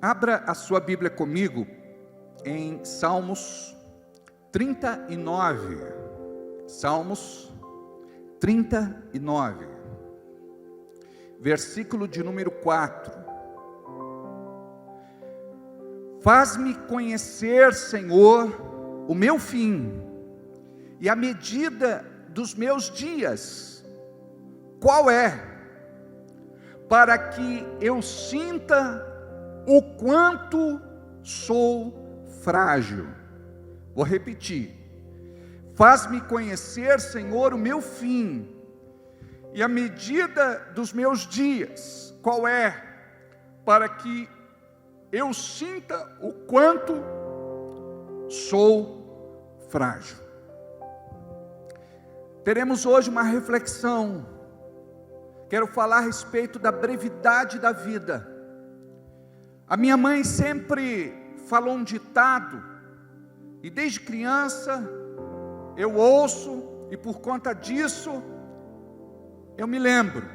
Abra a sua Bíblia comigo em Salmos 39. Salmos 39, versículo de número 4. Faz-me conhecer, Senhor, o meu fim, e a medida dos meus dias, qual é? Para que eu sinta o quanto sou frágil. Vou repetir. Faz-me conhecer, Senhor, o meu fim, e a medida dos meus dias, qual é? Para que eu sinta o quanto sou frágil. Teremos hoje uma reflexão. Quero falar a respeito da brevidade da vida. A minha mãe sempre falou um ditado, e desde criança eu ouço, e por conta disso eu me lembro.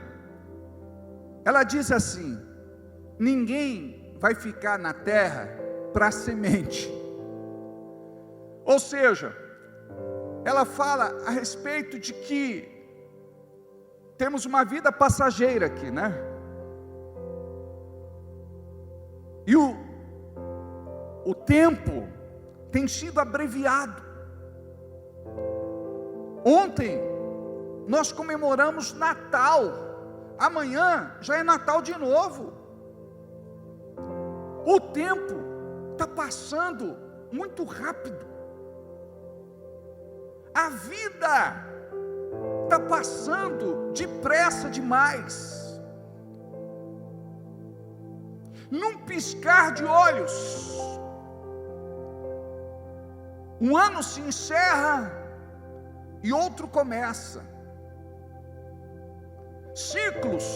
Ela diz assim: ninguém vai ficar na terra para semente. Ou seja, ela fala a respeito de que temos uma vida passageira aqui, né? E o tempo tem sido abreviado. Ontem nós comemoramos Natal, amanhã já é Natal de novo. O tempo está passando muito rápido. A vida está passando depressa demais. Num piscar de olhos, um ano se encerra e outro começa. Ciclos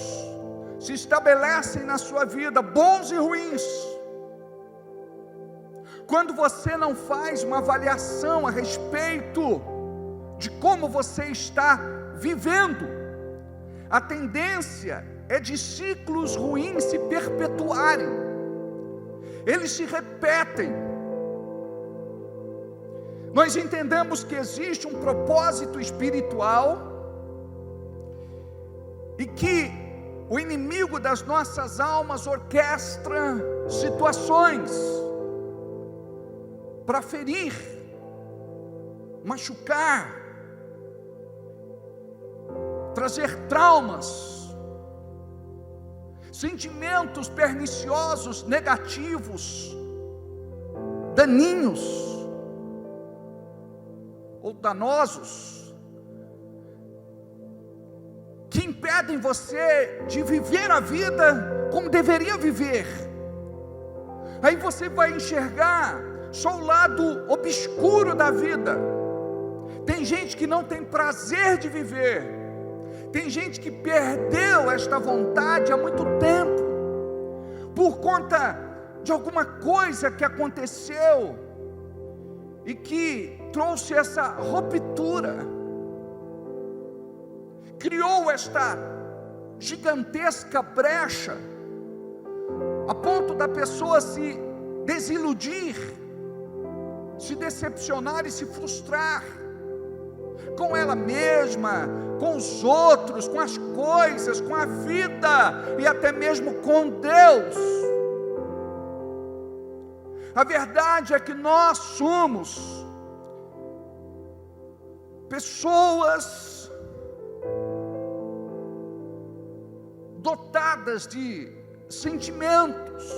se estabelecem na sua vida, bons e ruins. Quando você não faz uma avaliação a respeito de como você está vivendo, a tendência é de ciclos ruins se perpetuarem. Eles se repetem. Nós entendemos que existe um propósito espiritual e que o inimigo das nossas almas orquestra situações para ferir, machucar, trazer traumas, sentimentos perniciosos, negativos, daninhos ou danosos, que impedem você de viver a vida como deveria viver. Aí você vai enxergar só o lado obscuro da vida. Tem gente que não tem prazer de viver. Tem gente que perdeu esta vontade há muito tempo, por conta de alguma coisa que aconteceu e que trouxe essa ruptura, criou esta gigantesca brecha, a ponto da pessoa se desiludir, se decepcionar e se frustrar com ela mesma, com os outros, com as coisas, com a vida e até mesmo com Deus. A verdade é que nós somos pessoas dotadas de sentimentos,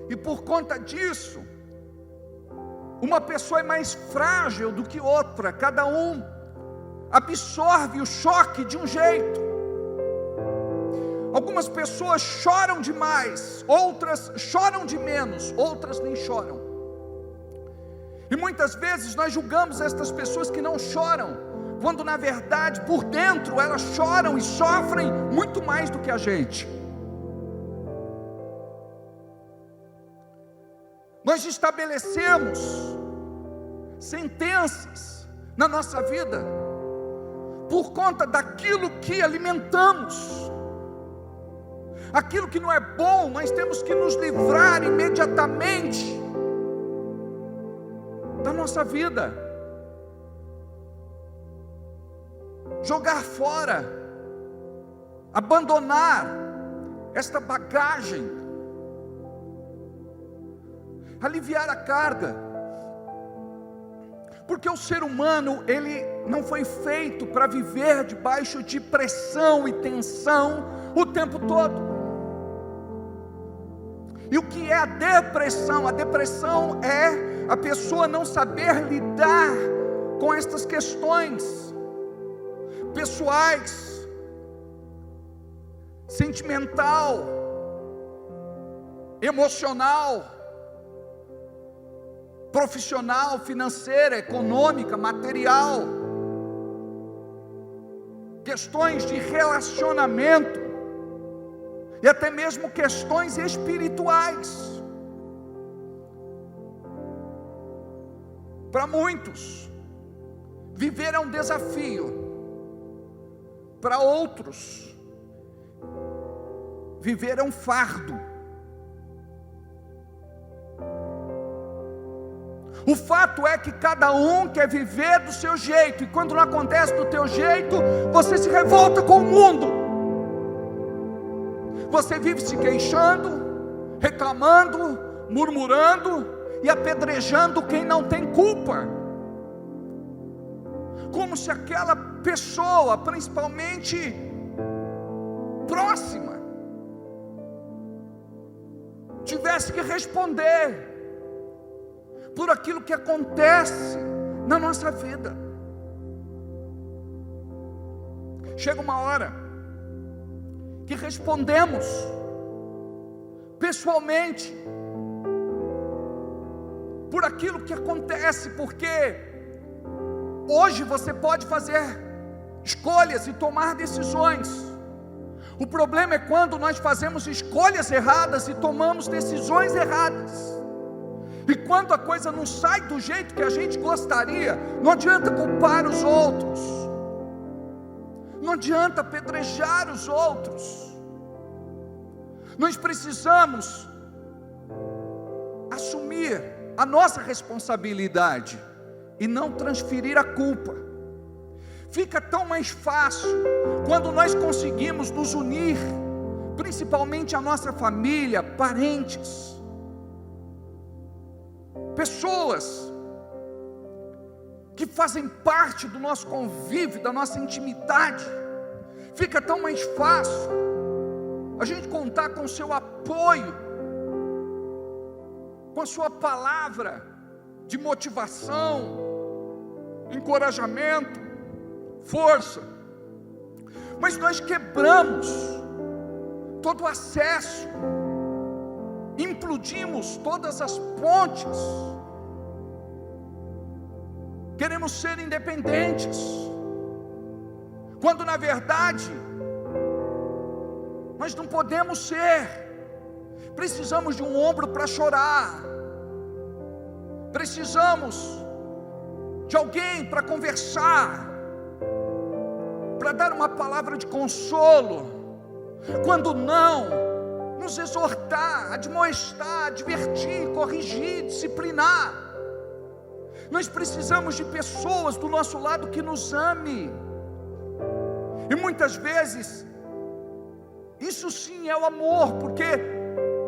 e por conta disso, uma pessoa é mais frágil do que outra. Cada um absorve o choque de um jeito. Algumas pessoas choram demais, outras choram de menos, outras nem choram. E muitas vezes nós julgamos estas pessoas que não choram, quando na verdade por dentro elas choram e sofrem muito mais do que a gente. Nós estabelecemos sentenças na nossa vida por conta daquilo que alimentamos. Aquilo que não é bom, nós temos que nos livrar imediatamente da nossa vida, jogar fora, abandonar esta bagagem, aliviar a carga, porque o ser humano, ele não foi feito para viver debaixo de pressão e tensão o tempo todo. E o que é a depressão? A depressão é a pessoa não saber lidar com estas questões pessoais, sentimental, emocional, profissional, financeira, econômica, material, questões de relacionamento, e até mesmo questões espirituais. Para muitos, viver é um desafio. Para outros, viver é um fardo. O fato é que cada um quer viver do seu jeito, e quando não acontece do teu jeito, você se revolta com o mundo. Você vive se queixando, reclamando, murmurando e apedrejando quem não tem culpa. Como se aquela pessoa, principalmente próxima, tivesse que responder por aquilo que acontece na nossa vida. Chega uma hora que respondemos pessoalmente por aquilo que acontece, porque hoje você pode fazer escolhas e tomar decisões. O problema é quando nós fazemos escolhas erradas e tomamos decisões erradas. E quando a coisa não sai do jeito que a gente gostaria, não adianta culpar os outros, não adianta apedrejar os outros. Nós precisamos assumir a nossa responsabilidade e não transferir a culpa. Fica tão mais fácil quando nós conseguimos nos unir, principalmente a nossa família, parentes, pessoas que fazem parte do nosso convívio, da nossa intimidade. Fica tão mais fácil a gente contar com o seu apoio, com a sua palavra de motivação, encorajamento, força. Mas nós quebramos todo o acesso, implodimos todas as pontes, queremos ser independentes, quando na verdade nós não podemos ser. Precisamos de um ombro para chorar, precisamos de alguém para conversar, para dar uma palavra de consolo, quando não, nos exortar, admoestar, advertir, corrigir, disciplinar. Nós precisamos de pessoas do nosso lado que nos ame. E muitas vezes isso sim é o amor, porque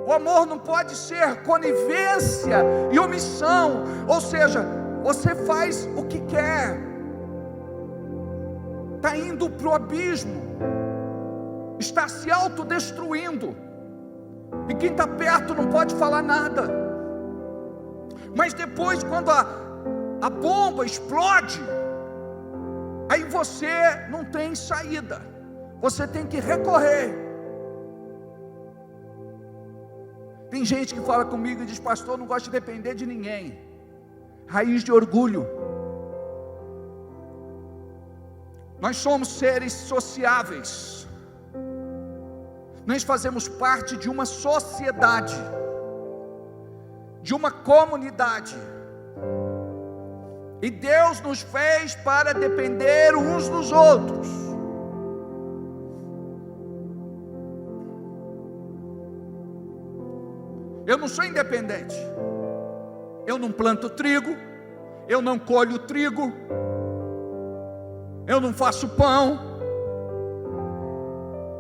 o amor não pode ser conivência e omissão, ou seja, você faz o que quer, está indo para o abismo, está se autodestruindo, e quem está perto não pode falar nada. Mas depois, quando a bomba explode, aí você não tem saída, você tem que recorrer. Tem gente que fala comigo e diz: pastor, não gosto de depender de ninguém. Raiz de orgulho. Nós somos seres sociáveis, nós fazemos parte de uma sociedade, de uma comunidade, e Deus nos fez para depender uns dos outros. Eu não sou independente. Eu não planto trigo, eu não colho trigo, eu não faço pão.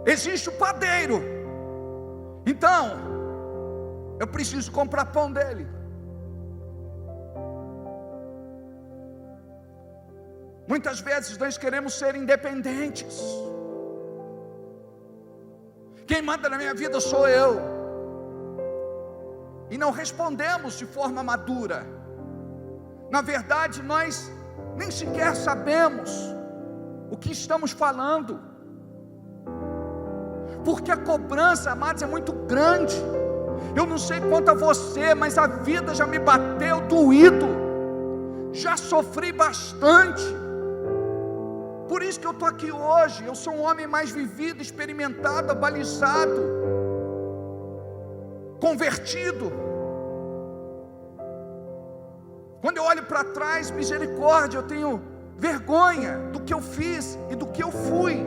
Existe o padeiro. Então, eu preciso comprar pão dele. Muitas vezes nós queremos ser independentes. Quem manda na minha vida sou eu. E não respondemos de forma madura. Na verdade, nós nem sequer sabemos o que estamos falando. Porque a cobrança, amados, é muito grande. Eu não sei quanto a você, mas a vida já me bateu doído. Já sofri bastante. Por isso que eu estou aqui hoje. Eu sou um homem mais vivido, experimentado, abalizado, convertido. Quando eu olho para trás, misericórdia, eu tenho vergonha do que eu fiz e do que eu fui.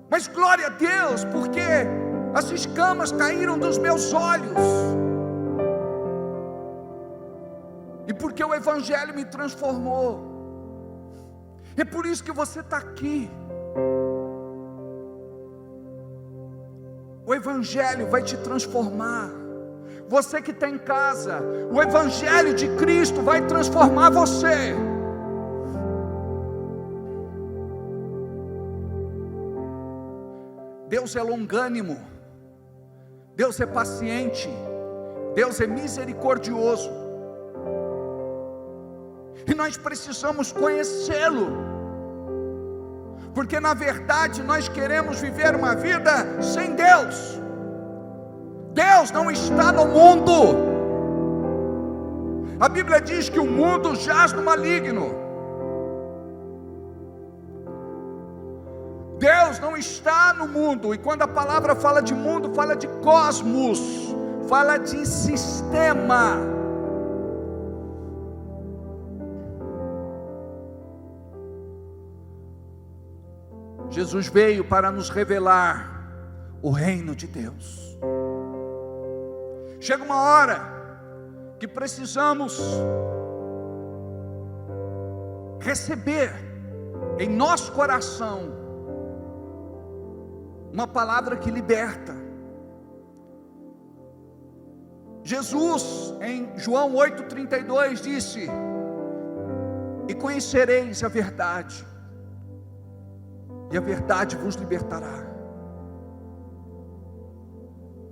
Mas glória a Deus, porque as escamas caíram dos meus olhos. E porque o Evangelho me transformou. É por isso que você está aqui. O Evangelho vai te transformar. Você que está em casa, o Evangelho de Cristo vai transformar você. Deus é longânimo, Deus é paciente, Deus é misericordioso. E nós precisamos conhecê-lo, porque na verdade nós queremos viver uma vida sem Deus. Deus não está no mundo. A Bíblia diz que o mundo jaz no maligno. Deus não está no mundo. E quando a palavra fala de mundo, fala de cosmos, fala de sistema. Jesus veio para nos revelar o reino de Deus. Chega uma hora que precisamos receber em nosso coração uma palavra que liberta. Jesus, em João 8,32, disse: e conhecereis a verdade, e a verdade vos libertará.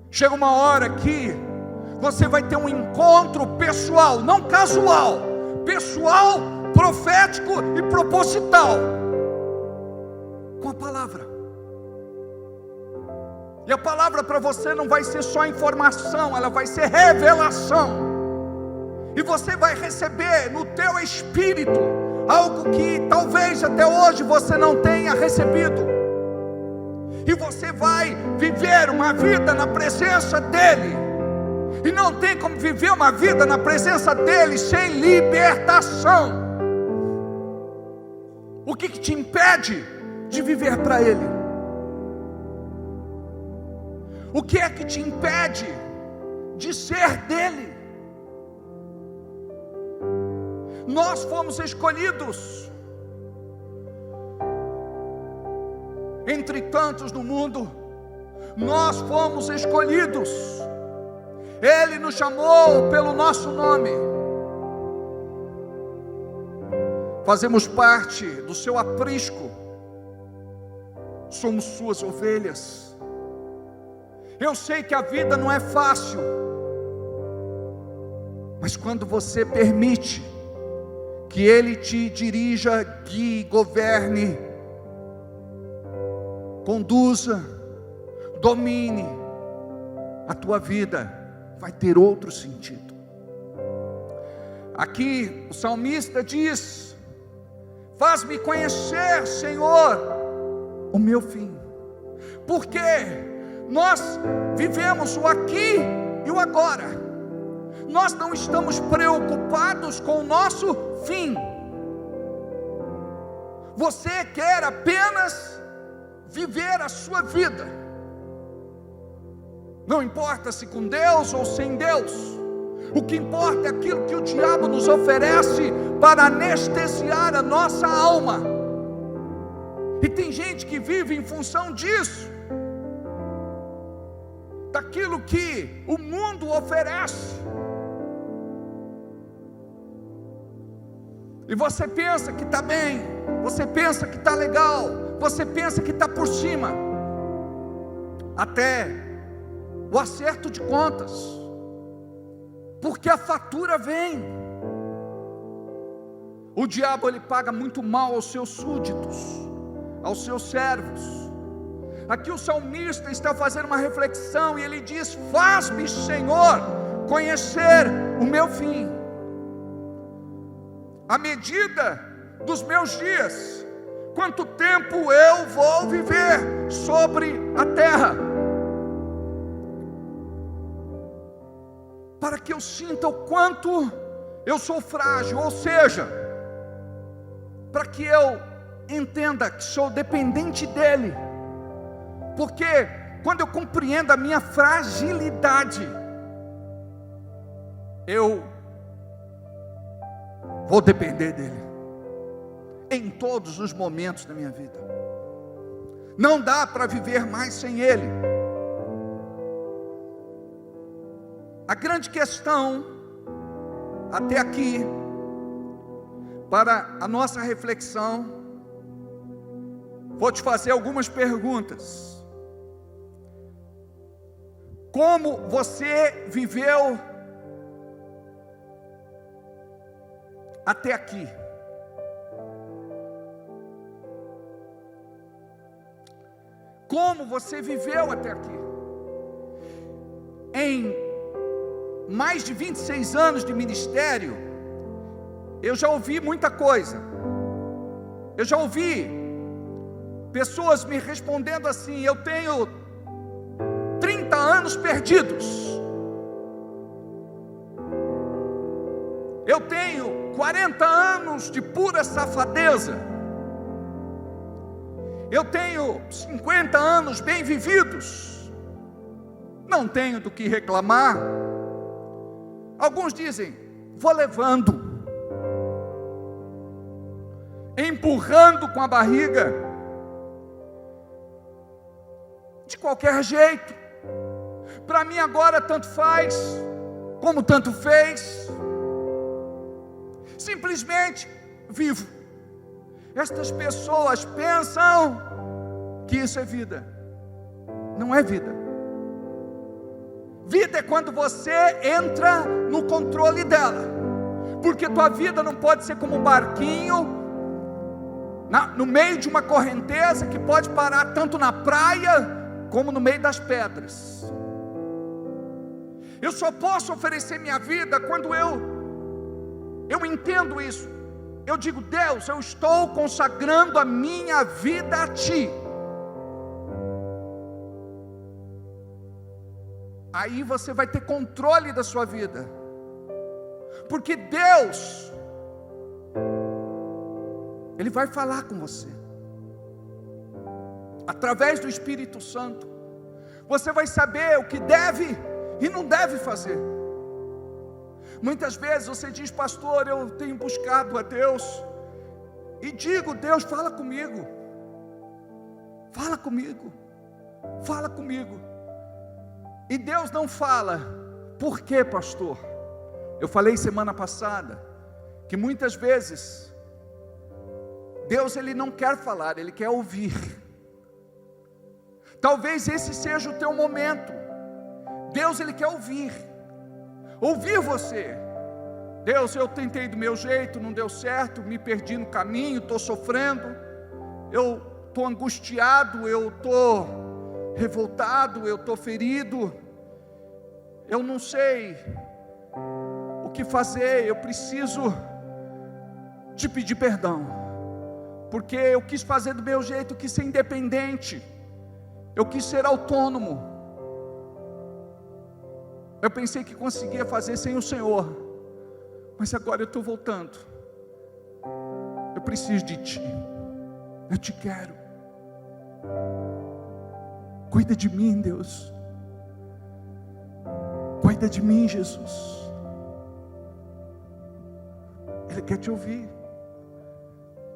Chega uma hora que você vai ter um encontro pessoal, não casual, pessoal, profético e proposital, com a palavra. E a palavra para você não vai ser só informação, ela vai ser revelação. E você vai receber no teu espírito algo que talvez até hoje você não tenha recebido. E você vai viver uma vida na presença dEle. E não tem como viver uma vida na presença dEle sem libertação. O que te impede de viver para Ele? O que é que te impede de ser dEle? Nós fomos escolhidos entre tantos no mundo. Nós fomos escolhidos. Ele nos chamou pelo nosso nome. Fazemos parte do seu aprisco. Somos suas ovelhas. Eu sei que a vida não é fácil, mas quando você permite que Ele te dirija, guie, governe, conduza, domine, a tua vida vai ter outro sentido. Aqui o salmista diz: faz-me conhecer, Senhor, o meu fim. Porque nós vivemos o aqui e o agora. Nós não estamos preocupados com o nosso fim. Você quer apenas viver a sua vida. Não importa se com Deus ou sem Deus, o que importa é aquilo que o diabo nos oferece para anestesiar a nossa alma. E tem gente que vive em função disso, daquilo que o mundo oferece. E você pensa que está bem, você pensa que está legal, você pensa que está por cima, até o acerto de contas, porque a fatura vem. O diabo, ele paga muito mal aos seus súditos, aos seus servos. Aqui o salmista está fazendo uma reflexão e ele diz: faz-me, Senhor, conhecer o meu fim, a medida dos meus dias, quanto tempo eu vou viver sobre a terra, para que eu sinta o quanto eu sou frágil, ou seja, para que eu entenda que sou dependente dEle, porque quando eu compreendo a minha fragilidade, eu vou depender dEle, em todos os momentos da minha vida. Não dá para viver mais sem Ele. A grande questão, até aqui, para a nossa reflexão, vou te fazer algumas perguntas. Como você viveu até aqui? Como você viveu até aqui? Em mais de 26 anos de ministério, eu já ouvi muita coisa. Eu já ouvi pessoas me respondendo assim: eu tenho 30 anos perdidos, eu tenho 40 anos de pura safadeza, eu tenho 50 anos bem vividos, não tenho do que reclamar. Alguns dizem: vou levando, empurrando com a barriga, de qualquer jeito, para mim agora tanto faz, como tanto fez, simplesmente vivo. Estas pessoas pensam que isso é vida. Não é vida. Vida é quando você entra no controle dela, porque tua vida não pode ser como um barquinho no meio de uma correnteza, que pode parar tanto na praia como no meio das pedras. Eu só posso oferecer minha vida quando eu entendo isso. Eu digo: Deus, eu estou consagrando a minha vida a Ti. Aí você vai ter controle da sua vida, porque Deus, Ele vai falar com você, através do Espírito Santo. Você vai saber o que deve e não deve fazer. Muitas vezes você diz: pastor, eu tenho buscado a Deus, e digo: Deus, fala comigo, fala comigo, fala comigo. E Deus não fala. Por quê, pastor? Eu falei semana passada que muitas vezes Deus, Ele não quer falar, Ele quer ouvir. Talvez esse seja o teu momento. Deus, Ele quer ouvir você. Deus, eu tentei do meu jeito, não deu certo, me perdi no caminho, estou sofrendo, eu estou angustiado, eu estou revoltado, eu estou ferido, eu não sei o que fazer, eu preciso te pedir perdão, porque eu quis fazer do meu jeito, eu quis ser independente, eu quis ser autônomo, eu pensei que conseguia fazer sem o Senhor, mas agora eu estou voltando, eu preciso de Ti, eu te quero. Cuida de mim, Deus. Cuida de mim, Jesus. Ele quer te ouvir.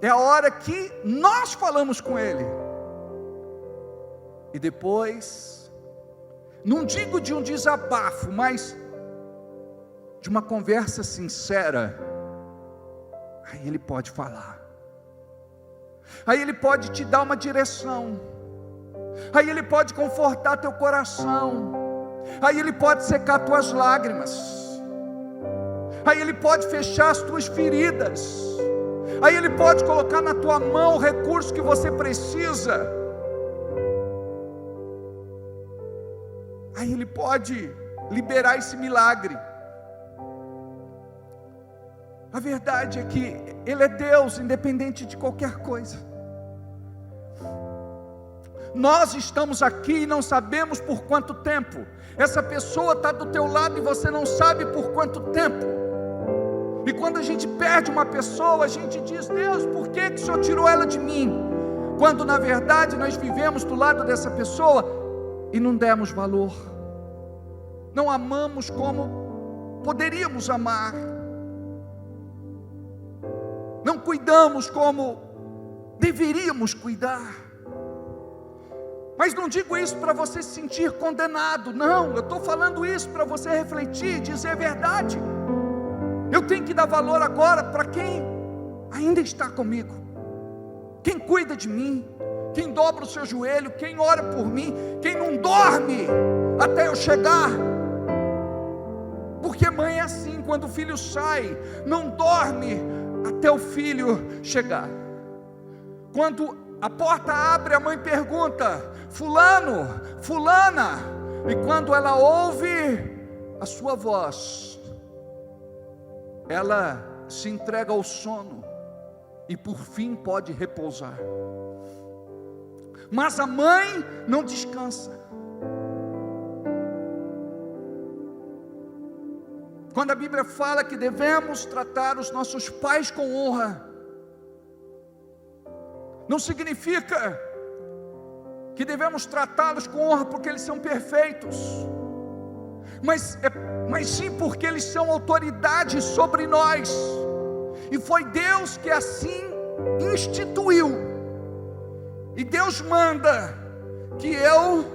É a hora que nós falamos com Ele. E depois, não digo de um desabafo, mas de uma conversa sincera, aí Ele pode falar. Aí Ele pode te dar uma direção. Aí Ele pode confortar teu coração. Aí Ele pode secar tuas lágrimas. Aí Ele pode fechar as tuas feridas. Aí Ele pode colocar na tua mão o recurso que você precisa. Aí Ele pode liberar esse milagre. A verdade é que Ele é Deus, independente de qualquer coisa. Nós estamos aqui e não sabemos por quanto tempo. Essa pessoa está do teu lado e você não sabe por quanto tempo. E quando a gente perde uma pessoa, a gente diz: Deus, por que o Senhor tirou ela de mim? Quando na verdade nós vivemos do lado dessa pessoa e não demos valor, não amamos como poderíamos amar, não cuidamos como deveríamos cuidar. Mas não digo isso para você se sentir condenado, não, eu estou falando isso para você refletir, dizer a verdade. Eu tenho que dar valor agora para quem ainda está comigo, quem cuida de mim, quem dobra o seu joelho, quem ora por mim, quem não dorme até eu chegar. Porque mãe é assim, quando o filho sai, não dorme até o filho chegar. Quando a porta abre, a mãe pergunta: fulano, fulana, e quando ela ouve a sua voz, ela se entrega ao sono e por fim pode repousar. Mas a mãe não descansa. Quando a Bíblia fala que devemos tratar os nossos pais com honra, não significa que devemos tratá-los com honra porque eles são perfeitos, mas sim porque eles são autoridade sobre nós, e foi Deus que assim instituiu. E Deus manda que eu,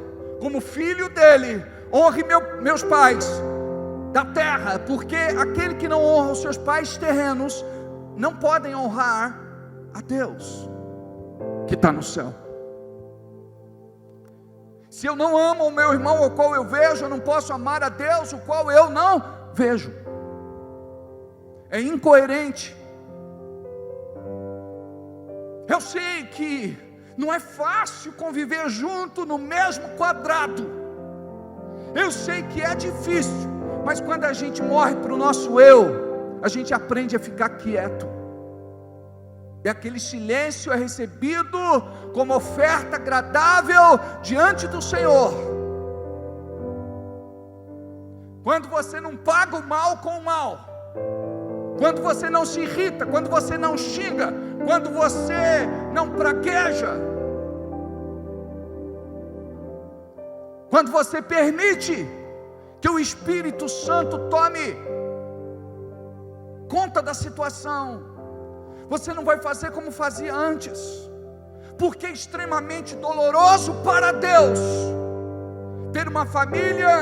como filho dele, honre meus pais da terra, porque aquele que não honra os seus pais terrenos não podem honrar a Deus que está no céu. Se eu não amo o meu irmão o qual eu vejo, eu não posso amar a Deus o qual eu não vejo. É incoerente. Eu sei que não é fácil conviver junto no mesmo quadrado. Eu sei que é difícil, mas quando a gente morre para o nosso eu, a gente aprende a ficar quieto. E aquele silêncio é recebido como oferta agradável diante do Senhor. Quando você não paga o mal com o mal, quando você não se irrita, quando você não xinga, quando você não pragueja, quando você permite que o Espírito Santo tome conta da situação, você não vai fazer como fazia antes, porque é extremamente doloroso para Deus ter uma família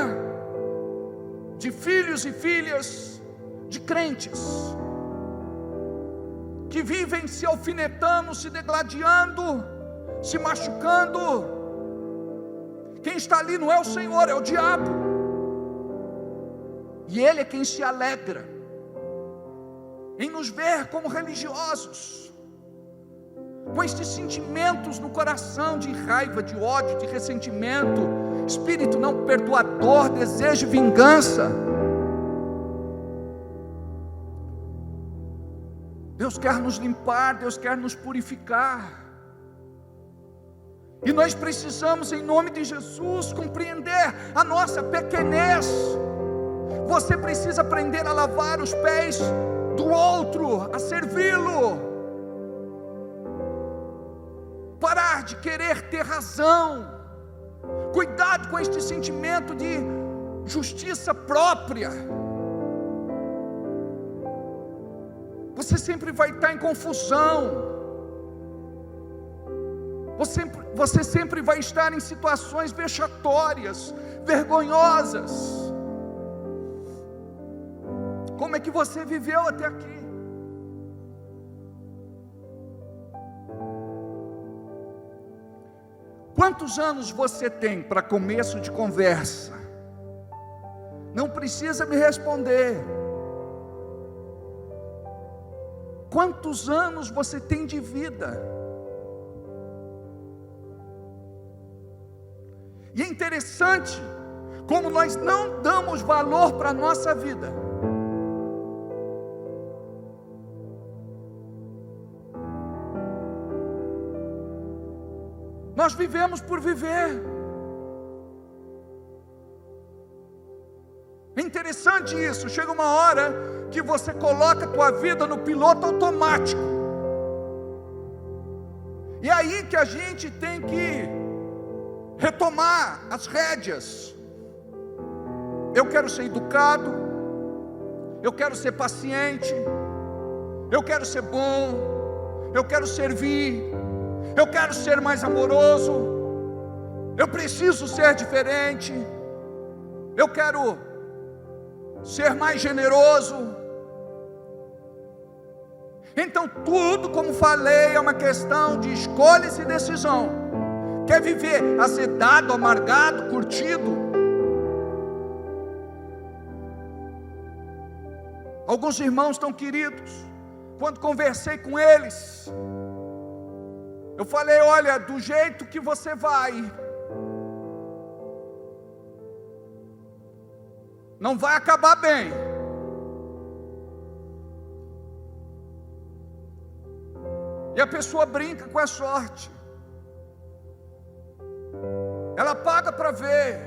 de filhos e filhas de crentes que vivem se alfinetando, se degladiando, se machucando. Quem está ali não é o Senhor, é o diabo, e ele é quem se alegra em nos ver como religiosos, com estes sentimentos no coração de raiva, de ódio, de ressentimento, espírito não perdoador, desejo de vingança. Deus quer nos limpar, Deus quer nos purificar, e nós precisamos, em nome de Jesus, compreender a nossa pequenez. Você precisa aprender a lavar os pés do outro, a servi-lo, parar de querer ter razão. Cuidado com este sentimento de justiça própria. Você sempre vai estar em confusão. Você sempre vai estar em situações vexatórias, vergonhosas. Como é que você viveu até aqui? Quantos anos você tem para começo de conversa? Não precisa me responder. Quantos anos você tem de vida? E é interessante como nós não damos valor para a nossa vida. Nós vivemos por viver. É interessante isso. Chega uma hora que você coloca a tua vida no piloto automático. E é aí que a gente tem que retomar as rédeas. Eu quero ser educado, eu quero ser paciente, eu quero ser bom, eu quero servir, eu quero ser mais amoroso, eu preciso ser diferente, eu quero ser mais generoso. Então tudo, como falei, é uma questão de escolhas e decisão. Quer viver azedado, amargado, curtido? Alguns irmãos tão queridos, quando conversei com eles, eu falei: olha, do jeito que você vai, não vai acabar bem. E a pessoa brinca com a sorte. Ela paga para ver.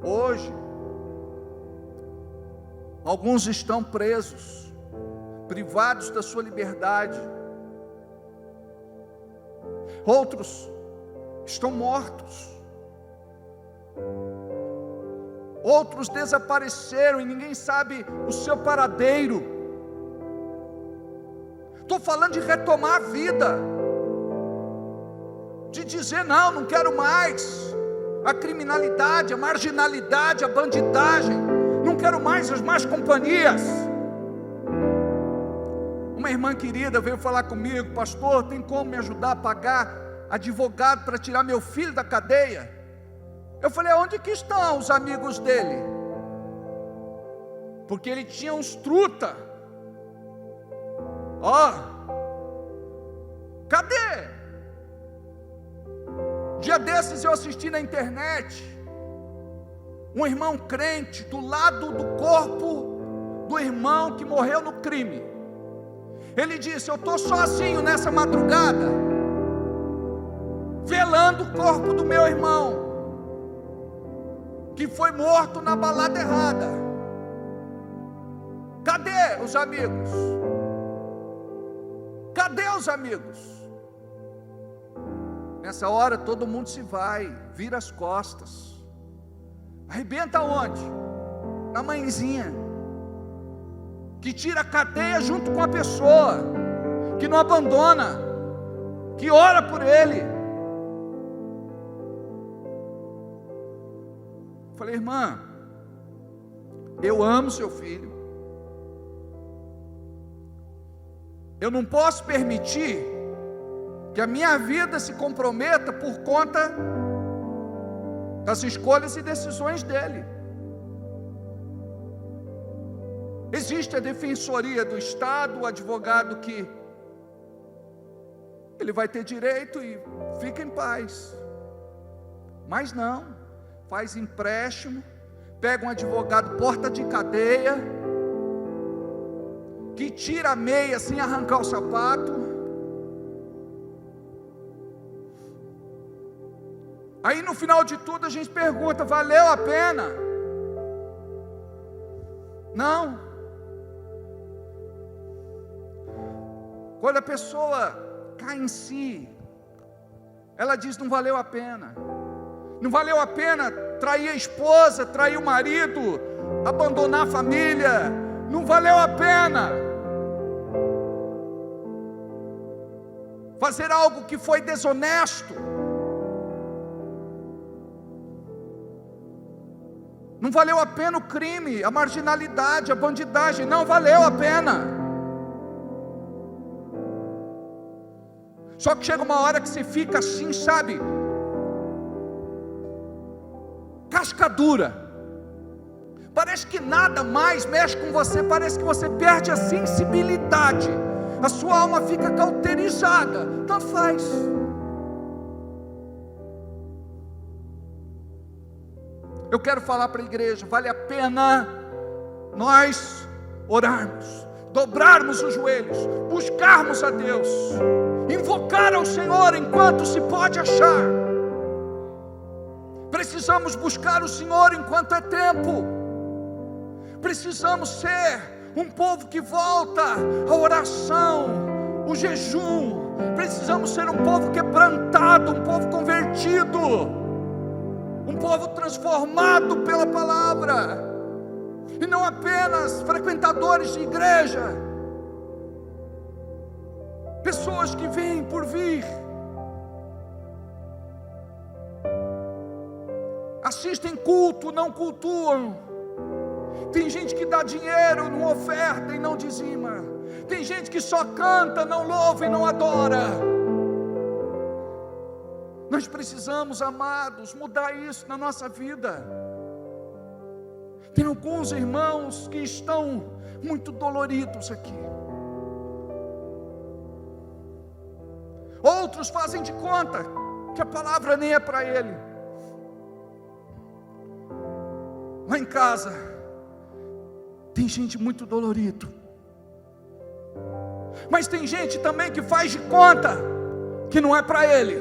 Hoje, alguns estão presos, privados da sua liberdade. Outros estão mortos. Outros desapareceram e ninguém sabe o seu paradeiro. Estou falando de retomar a vida, de dizer: não quero mais a criminalidade, a marginalidade, a bandidagem, não quero mais as más companhias. Uma irmã querida veio falar comigo: pastor, tem como me ajudar a pagar advogado para tirar meu filho da cadeia? Eu falei: onde que estão os amigos dele? Porque ele tinha uns truta. Cadê? Dia desses eu assisti na internet um irmão crente do lado do corpo do irmão que morreu no crime. Ele disse: eu estou sozinho nessa madrugada, velando o corpo do meu irmão, que foi morto na balada errada. Cadê os amigos? Cadê os amigos? Nessa hora todo mundo se vai, vira as costas. Arrebenta onde? Na mãezinha, que tira a cadeia junto com a pessoa, que não abandona, que ora por ele. Falei: irmã, eu amo seu filho, eu não posso permitir que a minha vida se comprometa por conta das escolhas e decisões dele. Existe a defensoria do Estado, o advogado que ele vai ter direito e fica em paz. Mas não, faz empréstimo, pega um advogado porta de cadeia, que tira a meia sem arrancar o sapato. Aí no final de tudo a gente pergunta: valeu a pena? Não. Quando a pessoa cai em si, ela diz: não valeu a pena. Não valeu a pena trair a esposa, trair o marido, abandonar a família. Não valeu a pena fazer algo que foi desonesto. Não valeu a pena o crime, a marginalidade, a bandidagem. Não valeu a pena. Só que chega uma hora que você fica assim, sabe, casca dura. Parece que nada mais mexe com você. Parece que você perde a sensibilidade. A sua alma fica cauterizada. Tanto faz. Eu quero falar para a igreja: vale a pena nós orarmos, dobrarmos os joelhos, buscarmos a Deus, invocar ao Senhor enquanto se pode achar. Precisamos buscar o Senhor enquanto é tempo. Precisamos ser um povo que volta à oração, o jejum. Precisamos ser um povo quebrantado, um povo convertido, um povo transformado pela palavra, e não apenas frequentadores de igreja, pessoas que vêm por vir, assistem culto, não cultuam. Tem gente que dá dinheiro, não oferta e não dizima. Tem gente que só canta, não louva e não adora. Nós precisamos, amados, mudar isso na nossa vida. Tem alguns irmãos que estão muito doloridos aqui. Outros fazem de conta que a palavra nem é para ele. Lá em casa tem gente muito dolorido. Mas tem gente também que faz de conta que não é para ele.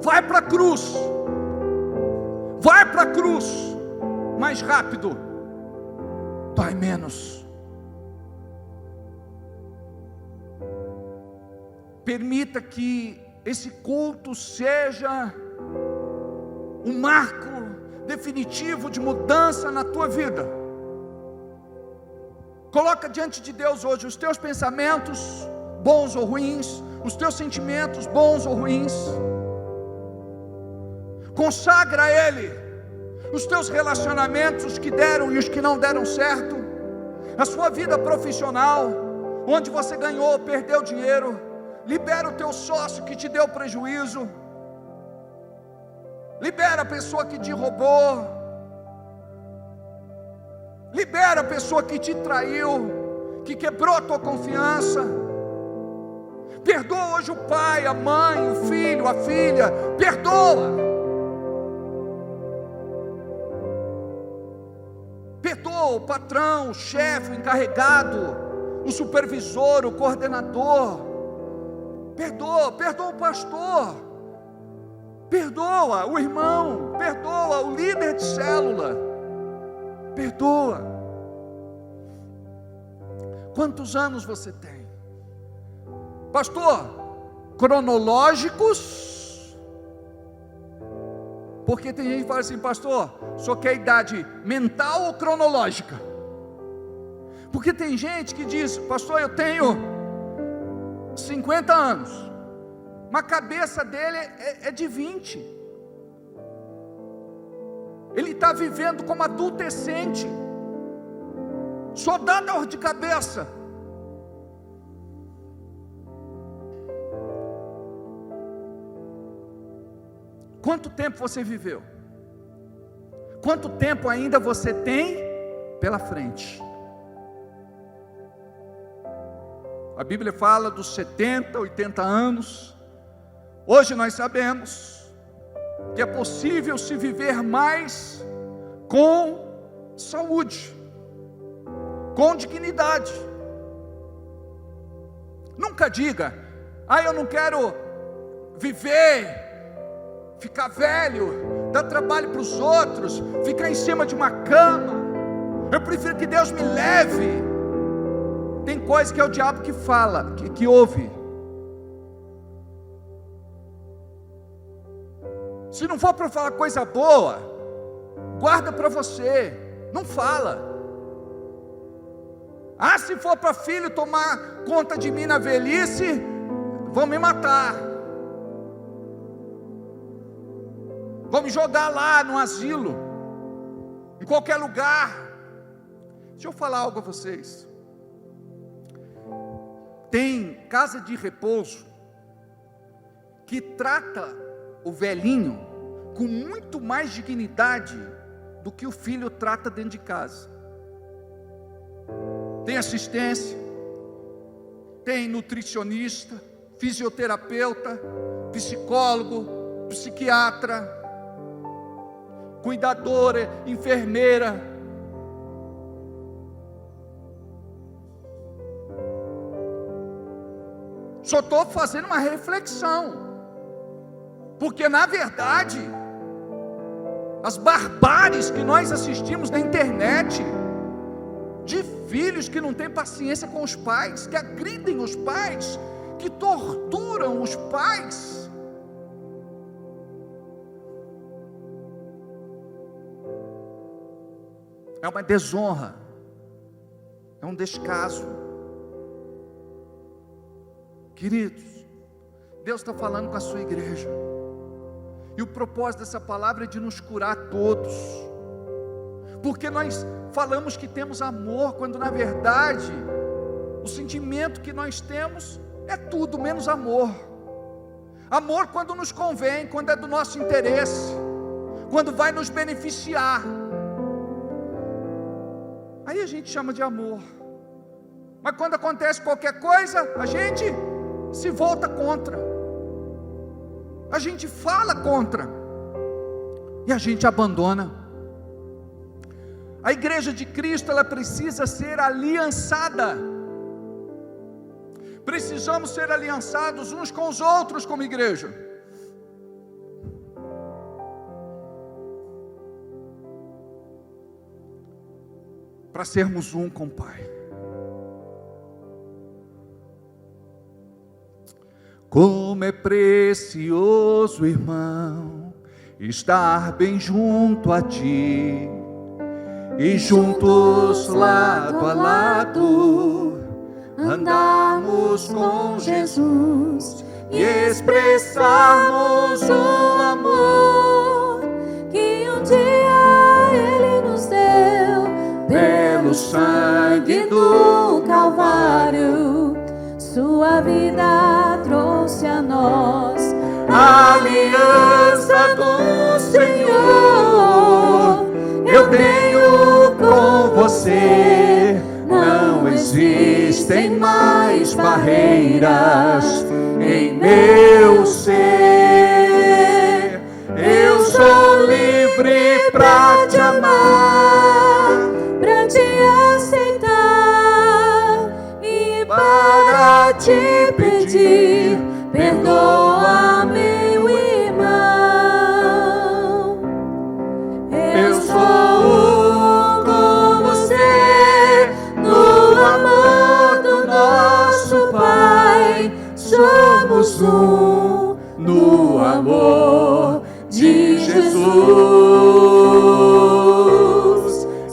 Vai para a cruz. Vai para a cruz. Mais rápido. Dói menos. Permita que esse culto seja um marco definitivo de mudança na tua vida. Coloca diante de Deus hoje os teus pensamentos, bons ou ruins, os teus sentimentos, bons ou ruins. Consagra a Ele os teus relacionamentos, os que deram e os que não deram certo, a sua vida profissional, onde você ganhou ou perdeu dinheiro. Libera o teu sócio que te deu prejuízo. Libera a pessoa que te roubou. Libera a pessoa que te traiu, que quebrou a tua confiança. Perdoa hoje o pai, a mãe, o filho, a filha. Perdoa. Perdoa o patrão, o chefe, o encarregado, o supervisor, o coordenador. Perdoa o pastor. Perdoa o irmão, perdoa o líder de célula, perdoa. Quantos anos você tem? Pastor, cronológicos? Porque tem gente que fala assim: pastor, só quer idade mental ou cronológica? Porque tem gente que diz: pastor, eu tenho 50 anos. Mas a cabeça dele é de 20. Ele está vivendo como adolescente. Só dá dor de cabeça. Quanto tempo você viveu? Quanto tempo ainda você tem pela frente? A Bíblia fala dos 70, 80 anos. Hoje nós sabemos que é possível se viver mais com saúde, com dignidade. Nunca diga: eu não quero viver, ficar velho, dar trabalho para os outros, ficar em cima de uma cama. Eu prefiro que Deus me leve. Tem coisa que é o diabo que fala, que ouve. Se não for para falar coisa boa, guarda para você, não fala. Ah, se for para filho tomar conta de mim na velhice, vão me matar, vão me jogar lá no asilo, em qualquer lugar. Deixa eu falar algo a vocês. Tem casa de repouso que trata o velhinho com muito mais dignidade do que o filho trata dentro de casa. Tem assistência, tem nutricionista, fisioterapeuta, psicólogo, psiquiatra, cuidadora, enfermeira. Só estou fazendo uma reflexão, porque na verdade, as barbáries que nós assistimos na internet, de filhos que não têm paciência com os pais, que agridem os pais, que torturam os pais, é uma desonra, é um descaso. Queridos, Deus está falando com a sua igreja, e o propósito dessa palavra é de nos curar todos, porque nós falamos que temos amor, quando na verdade, o sentimento que nós temos é tudo menos amor. Amor quando nos convém, quando é do nosso interesse, quando vai nos beneficiar, aí a gente chama de amor. Mas quando acontece qualquer coisa, a gente se volta contra, a gente fala contra, e a gente abandona. A igreja de Cristo, ela precisa ser aliançada. Precisamos ser aliançados uns com os outros como igreja. Para sermos um com o Pai. Como é precioso, irmão, estar bem junto a Ti, e juntos lado a lado, andarmos com Jesus e expressarmos o amor que um dia Ele nos deu pelo sangue do Calvário. Sua vida trouxe a nós a aliança do Senhor. Eu tenho com você, não existem mais barreiras em meu ser. Eu sou livre para te amar, para te aceitar e para te pedir, perdoa meu irmão. Eu sou com você no amor do nosso Pai. Somos um no amor de Jesus.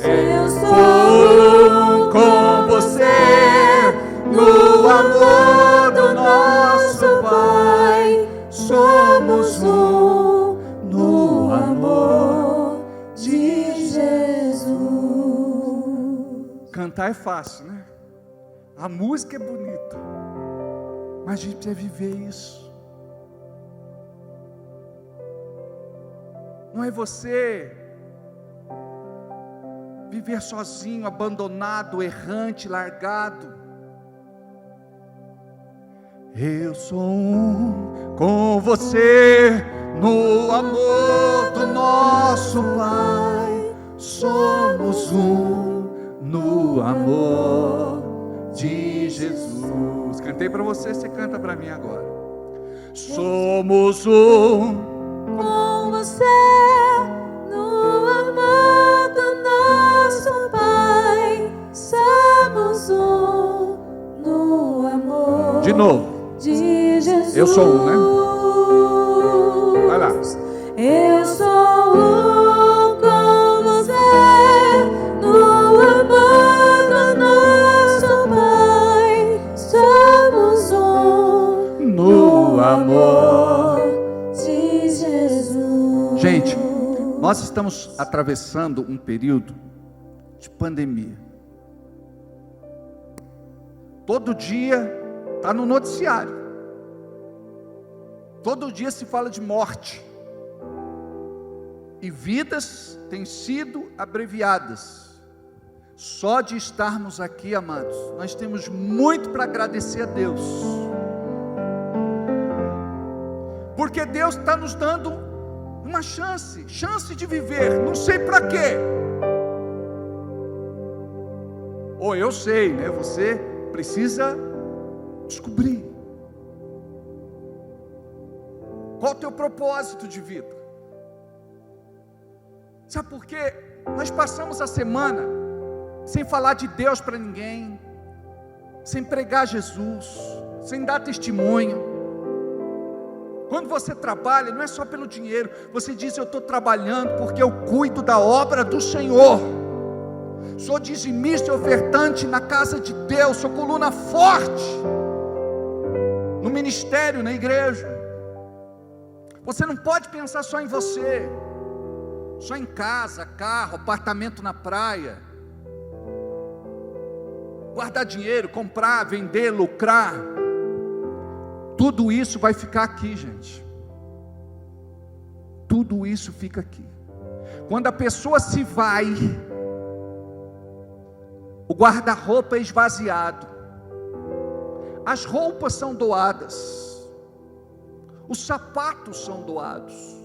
Eu sou com você no amor do nosso Pai. Somos um no amor de Jesus. Cantar é fácil, né? A música é bonita, mas a gente precisa viver isso. Não é você viver sozinho, abandonado, errante, largado. Eu sou um com você no amor do nosso Pai. Somos um no amor de Jesus. Cantei para você, você canta para mim agora. Somos um com você no amor do nosso Pai. Somos um no amor de novo de Jesus. Eu sou um, né? Vai lá. Gente, nós estamos atravessando um período de pandemia. Todo dia está no noticiário. Todo dia se fala de morte. E vidas têm sido abreviadas. Só de estarmos aqui, amados, nós temos muito para agradecer a Deus. Porque Deus está nos dando uma chance de viver, não sei para quê. Ou eu sei, né? Você precisa descobrir. Qual o teu propósito de vida? Sabe por quê? Nós passamos a semana sem falar de Deus para ninguém, sem pregar Jesus, sem dar testemunho. Quando você trabalha, não é só pelo dinheiro, você diz: eu estou trabalhando porque eu cuido da obra do Senhor, sou dizimista e ofertante na casa de Deus, sou coluna forte no ministério, na igreja. Você não pode pensar só em você, só em casa, carro, apartamento na praia, guardar dinheiro, comprar, vender, lucrar. Tudo isso vai ficar aqui, gente. Tudo isso fica aqui. Quando a pessoa se vai, o guarda-roupa é esvaziado, as roupas são doadas, os sapatos são doados.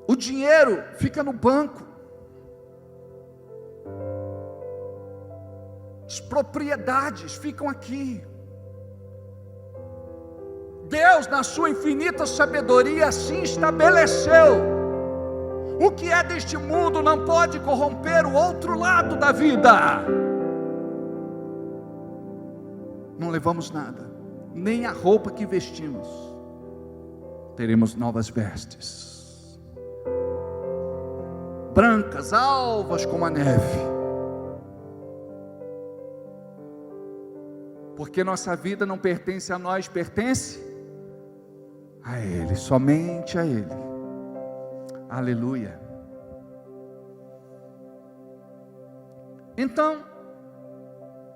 O dinheiro fica no banco. As propriedades ficam aqui. Deus, na sua infinita sabedoria, assim estabeleceu. O que é deste mundo não pode corromper o outro lado da vida. Não levamos nada, nem a roupa que vestimos. Teremos novas vestes, brancas, alvas como a neve. Porque nossa vida não pertence a nós, pertence a Ele, somente a Ele. Aleluia. Então,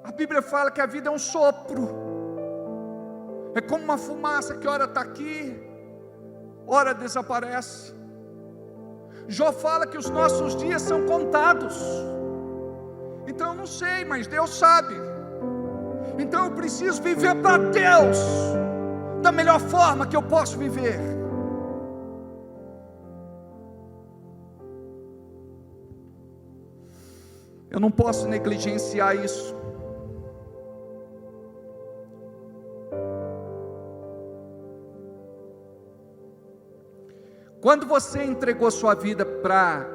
a Bíblia fala que a vida é um sopro, é como uma fumaça que ora está aqui, ora desaparece. Jó fala que os nossos dias são contados. Então eu não sei, mas Deus sabe. Então eu preciso viver para Deus da melhor forma que eu posso viver. Eu não posso negligenciar isso. Quando você entregou sua vida para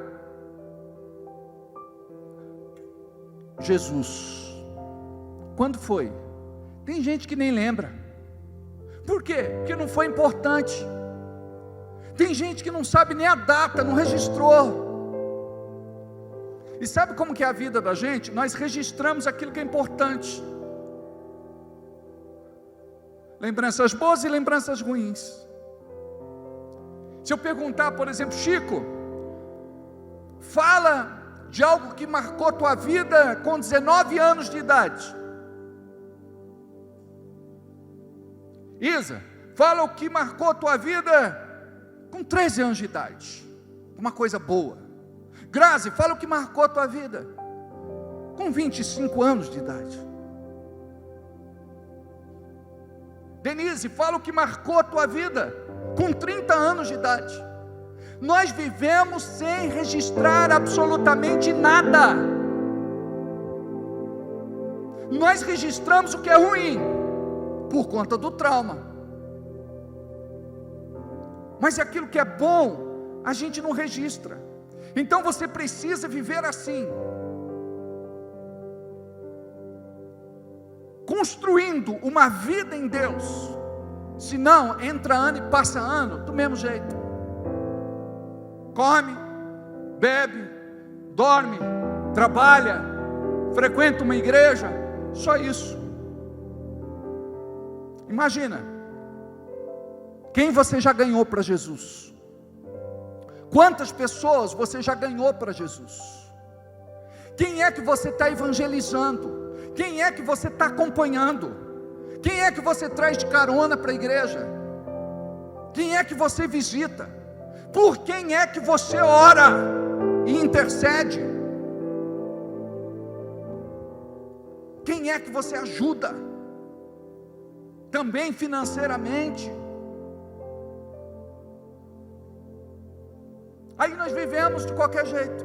Jesus, quando foi? Tem gente que nem lembra. Por quê? Porque não foi importante. Tem gente que não sabe nem a data, não registrou. E sabe como que é a vida da gente? Nós registramos aquilo que é importante. Lembranças boas e lembranças ruins. Se eu perguntar, por exemplo, Chico, fala de algo que marcou tua vida com 19 anos de idade. Isa, fala o que marcou a tua vida com 13 anos de idade, uma coisa boa. Grazi, fala o que marcou a tua vida com 25 anos de idade. Denise, fala o que marcou a tua vida com 30 anos de idade. Nós vivemos sem registrar absolutamente nada. Nós registramos o que é ruim por conta do trauma, mas aquilo que é bom a gente não registra. Então você precisa viver assim, construindo uma vida em Deus. Senão entra ano e passa ano do mesmo jeito. Come, bebe, dorme, trabalha, frequenta uma igreja, só isso. Imagina, quem você já ganhou para Jesus? Quantas pessoas você já ganhou para Jesus? Quem é que você está evangelizando? Quem é que você está acompanhando? Quem é que você traz de carona para a igreja? Quem é que você visita? Por quem é que você ora e intercede? Quem é que você ajuda? Também financeiramente. Aí nós vivemos de qualquer jeito.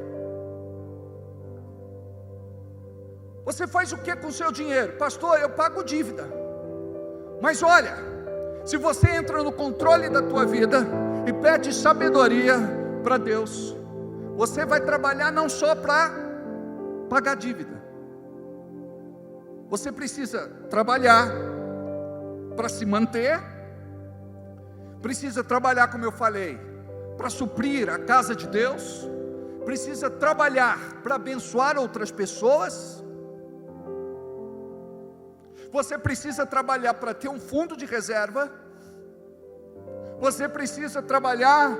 Você faz o que com o seu dinheiro? Pastor, eu pago dívida. Mas olha, se você entra no controle da tua vida e pede sabedoria para Deus, você vai trabalhar não só para pagar dívida. Você precisa trabalhar para se manter, precisa trabalhar, como eu falei, para suprir a casa de Deus, precisa trabalhar para abençoar outras pessoas, você precisa trabalhar para ter um fundo de reserva, você precisa trabalhar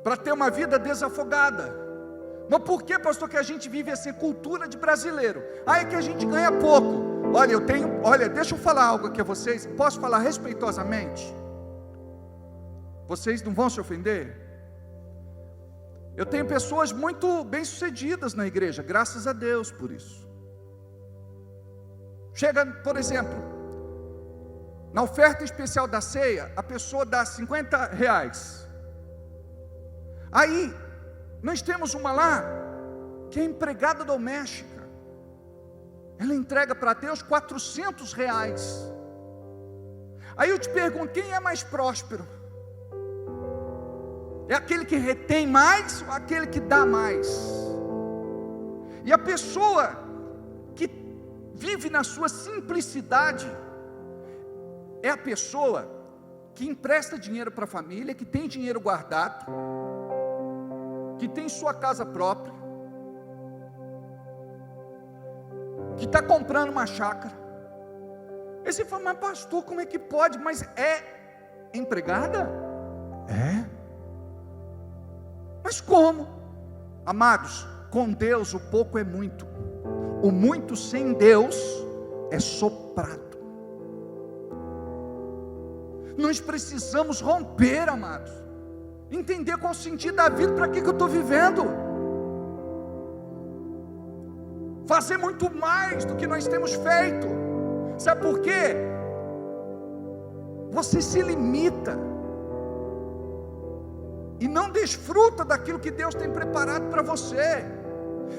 para ter uma vida desafogada. Mas por que, pastor, que a gente vive assim, cultura de brasileiro? É que a gente ganha pouco. Olha, deixa eu falar algo aqui a vocês, posso falar respeitosamente? Vocês não vão se ofender? Eu tenho pessoas muito bem-sucedidas na igreja, graças a Deus por isso. Chega, por exemplo, na oferta especial da ceia, a pessoa dá R$50. Aí, nós temos uma lá, que é empregada doméstica. Ela entrega para Deus R$400. Aí eu te pergunto, quem é mais próspero? É aquele que retém mais ou aquele que dá mais? E a pessoa que vive na sua simplicidade é a pessoa que empresta dinheiro para a família, que tem dinheiro guardado, que tem sua casa própria, que está comprando uma chácara. Aí você fala, mas pastor, como é que pode? Mas é empregada? É. Mas como? Amados, com Deus o pouco é muito. O muito sem Deus é soprado. Nós precisamos romper, amados, entender qual o sentido da vida, para que eu estou vivendo, fazer muito mais do que nós temos feito. Sabe por quê? Você se limita e não desfruta daquilo que Deus tem preparado para você.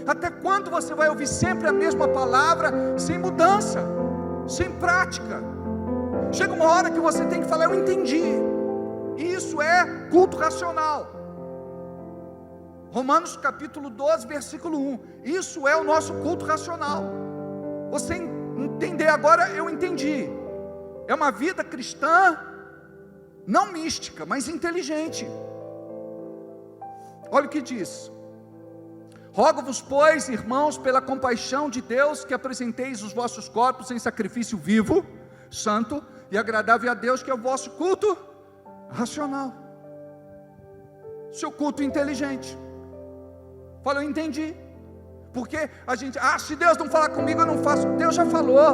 Até quando você vai ouvir sempre a mesma palavra, sem mudança, sem prática? Chega uma hora que você tem que falar, eu entendi. Isso é culto racional. Romanos capítulo 12, versículo 1. Isso é o nosso culto racional. Você entender agora, eu entendi. É uma vida cristã, não mística, mas inteligente. Olha o que diz: rogo-vos, pois, irmãos, pela compaixão de Deus, que apresenteis os vossos corpos em sacrifício vivo, santo e agradável a Deus, que é o vosso culto racional, seu culto inteligente. Fala, eu entendi. Porque a gente, se Deus não falar comigo, eu não faço. Deus já falou,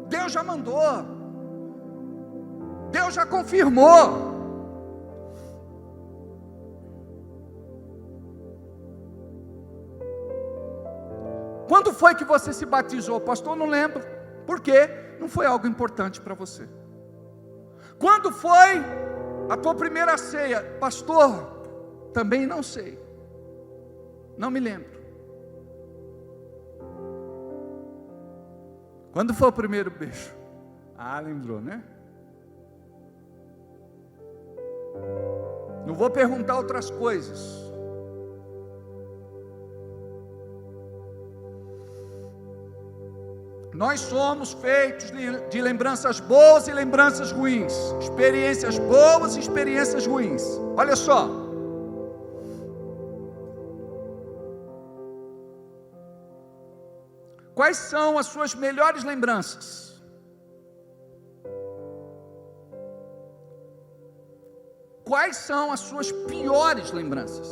Deus já mandou, Deus já confirmou. Quando foi que você se batizou? Pastor, não lembro. Por quê? Não foi algo importante para você. Quando foi a tua primeira ceia? Pastor, também não sei, não me lembro. Quando foi o primeiro beijo? Lembrou, né? Não vou perguntar outras coisas. Nós somos feitos de lembranças boas e lembranças ruins, experiências boas e experiências ruins. Olha só, Quais são as suas melhores lembranças? Quais são as suas piores lembranças?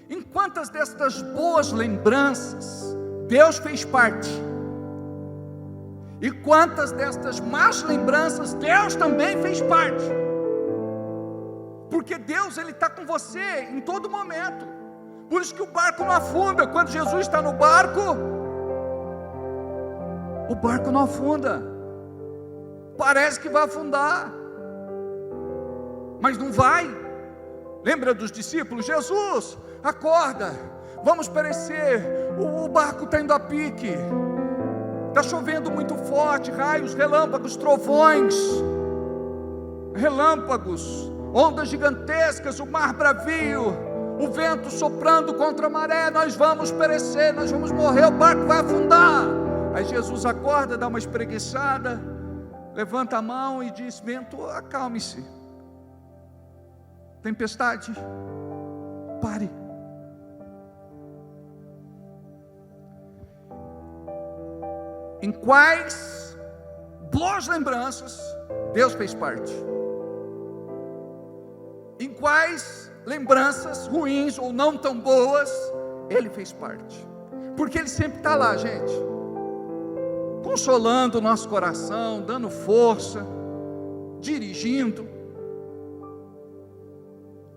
Em quantas destas boas lembranças Deus fez parte? E quantas destas más lembranças Deus também fez parte? Porque Deus, Ele está com você em todo momento. Por isso que o barco não afunda. Quando Jesus está no barco, o barco não afunda. Parece que vai afundar, mas não vai. Lembra dos discípulos? Jesus, acorda, vamos perecer, o barco está indo a pique, está chovendo muito forte, raios, relâmpagos, trovões, ondas gigantescas, o mar bravio, o vento soprando contra a maré, nós vamos perecer, nós vamos morrer, o barco vai afundar. Aí Jesus acorda, dá uma espreguiçada, levanta a mão e diz: vento, acalme-se, tempestade, pare. Em quais boas lembranças Deus fez parte? Em quais lembranças ruins ou não tão boas Ele fez parte? Porque Ele sempre está lá, gente, consolando o nosso coração, dando força, dirigindo.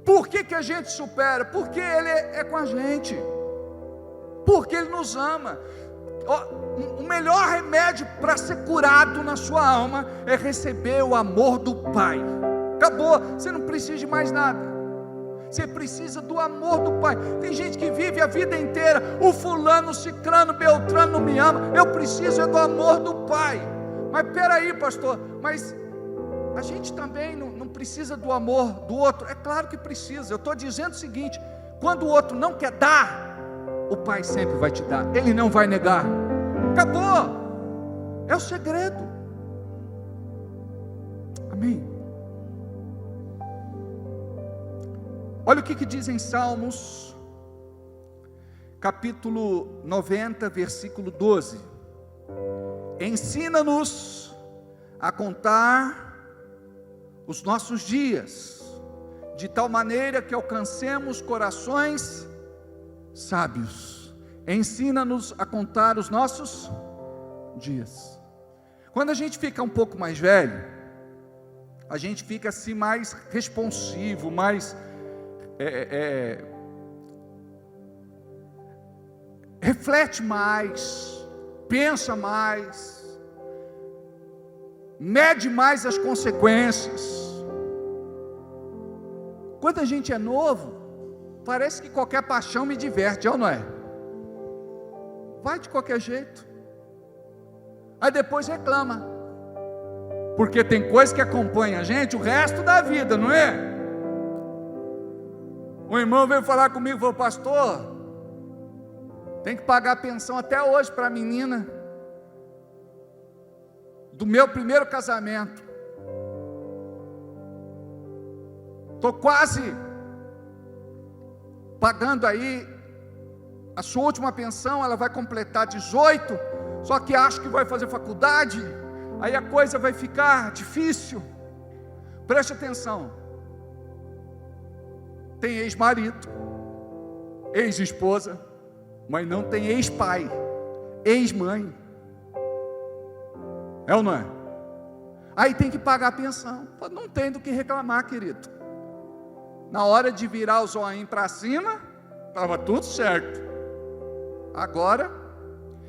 Por que a gente supera? Porque Ele é com a gente, porque Ele nos ama. O melhor remédio para ser curado na sua alma é receber o amor do Pai. Acabou, você não precisa de mais nada, você precisa do amor do Pai. Tem gente que vive a vida inteira, o fulano, o cicrano, beltrano não me ama, eu preciso do amor do Pai. Mas peraí, pastor, mas a gente também não precisa do amor do outro? É claro que precisa. Eu estou dizendo o seguinte: quando o outro não quer dar, o Pai sempre vai te dar, Ele não vai negar. Acabou, é o segredo. Amém. Olha o que diz em Salmos, capítulo 90, versículo 12: ensina-nos a contar os nossos dias, de tal maneira que alcancemos corações sábios. Ensina-nos a contar os nossos dias. Quando a gente fica um pouco mais velho, a gente fica assim mais responsivo, mais reflete mais, pensa mais, mede mais as consequências. Quando a gente é novo, parece que qualquer paixão me diverte, ou não é? Vai de qualquer jeito, aí depois reclama, porque tem coisa que acompanha a gente o resto da vida, não é? O irmão veio falar comigo, falou: pastor, tem que pagar a pensão até hoje para a menina do meu primeiro casamento, estou quase pagando aí a sua última pensão, ela vai completar 18, só que acho que vai fazer faculdade, aí a coisa vai ficar difícil. Preste atenção, tem ex-marido, ex-esposa, mas não tem ex-pai, ex-mãe, é ou não é? Aí tem que pagar a pensão. Não tem do que reclamar, querido. Na hora de virar o zoinho para cima, estava tudo certo. Agora,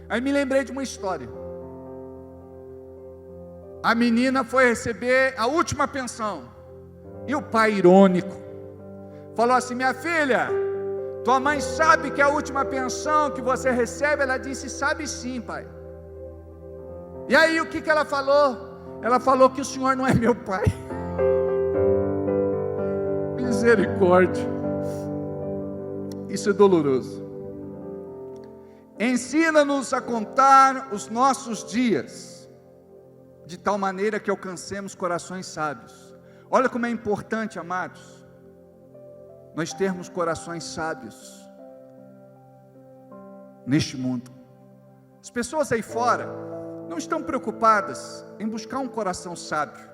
aí me lembrei de uma história. A menina foi receber a última pensão, e o pai, irônico, falou assim: minha filha, tua mãe sabe que é a última pensão que você recebe? Ela disse: sabe sim, pai. E aí o que ela falou? Ela falou que o senhor não é meu pai. Misericórdia, isso é doloroso. Ensina-nos a contar os nossos dias, de tal maneira que alcancemos corações sábios. Olha como é importante, amados, nós termos corações sábios neste mundo. As pessoas aí fora não estão preocupadas em buscar um coração sábio.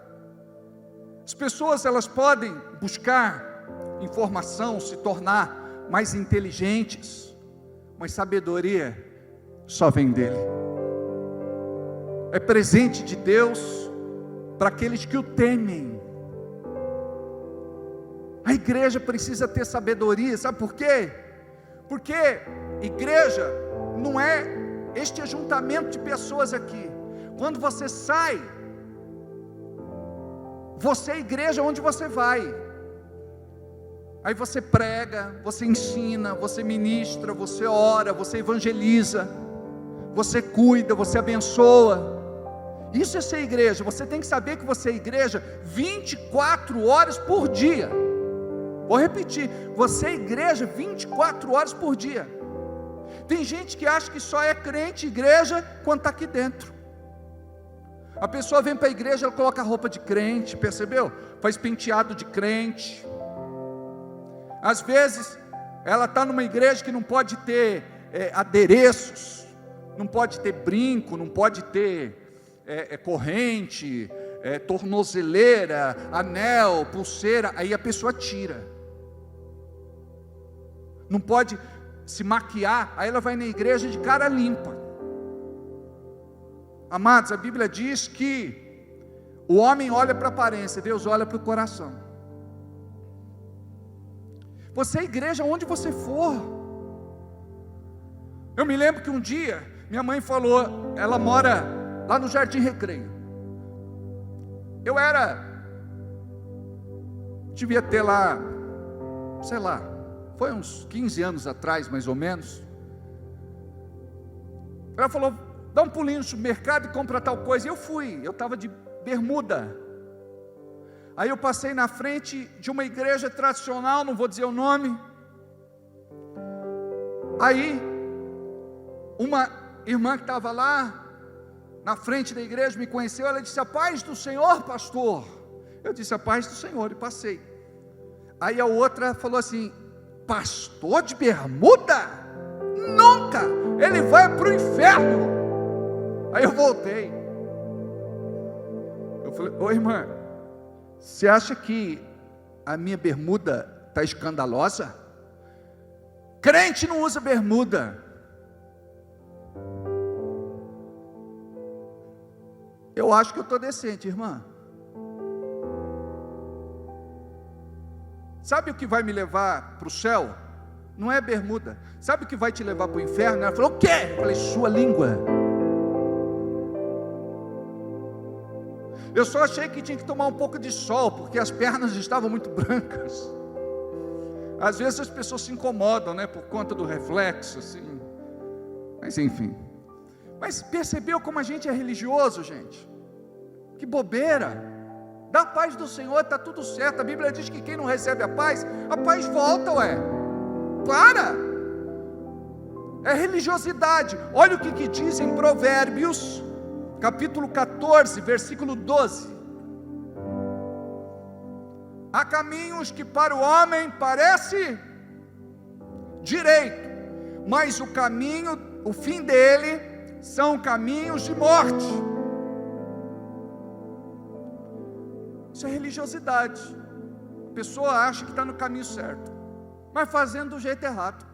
As pessoas, elas podem buscar informação, se tornar mais inteligentes, mas sabedoria só vem dele. É presente de Deus para aqueles que o temem. A igreja precisa ter sabedoria, sabe por quê? Porque igreja não é este ajuntamento de pessoas aqui. Quando você sai, você é igreja onde você vai. Aí você prega, você ensina, você ministra, você ora, você evangeliza, você cuida, você abençoa. Isso é ser igreja. Você tem que saber que você é igreja 24 horas por dia. Vou repetir, você é igreja 24 horas por dia. Tem gente que acha que só é crente igreja quando está aqui dentro. A pessoa vem para a igreja, ela coloca roupa de crente, percebeu? Faz penteado de crente. Às vezes, ela está numa igreja que não pode ter adereços, não pode ter brinco, não pode ter corrente, tornozeleira, anel, pulseira. Aí a pessoa tira. Não pode se maquiar, aí ela vai na igreja de cara limpa. Amados, a Bíblia diz que o homem olha para a aparência, Deus olha para o coração. Você é igreja onde você for. Eu me lembro que um dia minha mãe falou, ela mora lá no Jardim Recreio. Eu devia ter lá, sei lá, foi uns 15 anos atrás, mais ou menos. Ela falou, dá um pulinho no supermercado e compra tal coisa. E eu fui, eu estava de bermuda. Aí eu passei na frente de uma igreja tradicional, não vou dizer o nome. Aí, uma irmã que estava lá, na frente da igreja, me conheceu, ela disse, a paz do Senhor, pastor. Eu disse, a paz do Senhor, e passei. Aí a outra falou assim, pastor de bermuda? Nunca! Ele vai para o inferno. Aí eu voltei. Eu falei, ô irmã, você acha que a minha bermuda está escandalosa? Crente não usa bermuda. Eu acho que eu estou decente, irmã. Sabe o que vai me levar para o céu? Não é bermuda. Sabe o que vai te levar para o inferno? Ela falou, o quê? Eu falei, sua língua. Eu só achei que tinha que tomar um pouco de sol, porque as pernas estavam muito brancas. Às vezes as pessoas se incomodam, né, por conta do reflexo, assim. Mas enfim. Mas percebeu como a gente é religioso, gente? Que bobeira. Da paz do Senhor está tudo certo. A Bíblia diz que quem não recebe a paz volta, ué. Para. É religiosidade. Olha o que diz em Provérbios, capítulo 14, versículo 12. Há caminhos que para o homem parece direito, mas o fim dele são caminhos de morte. Isso é religiosidade. A pessoa acha que está no caminho certo, mas fazendo do jeito errado.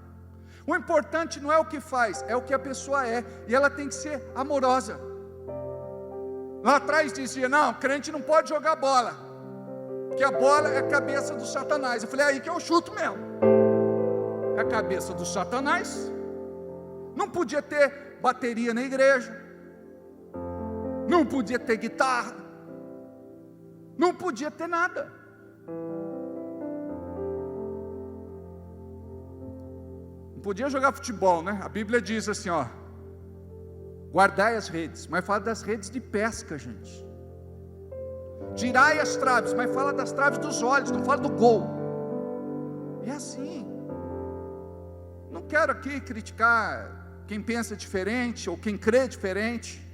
O importante não é o que faz, é o que a pessoa é, e ela tem que ser amorosa. Lá atrás dizia, não, crente não pode jogar bola, porque a bola é a cabeça do Satanás. Eu falei, é aí que eu chuto mesmo. É a cabeça do Satanás. Não podia ter bateria na igreja, não podia ter guitarra, não podia ter nada. Não podia jogar futebol, né? A Bíblia diz assim, ó, guardai as redes, mas fala das redes de pesca, gente. Tirai as traves, mas fala das traves dos olhos, não fala do gol. É assim. Não quero aqui criticar quem pensa diferente, ou quem crê diferente.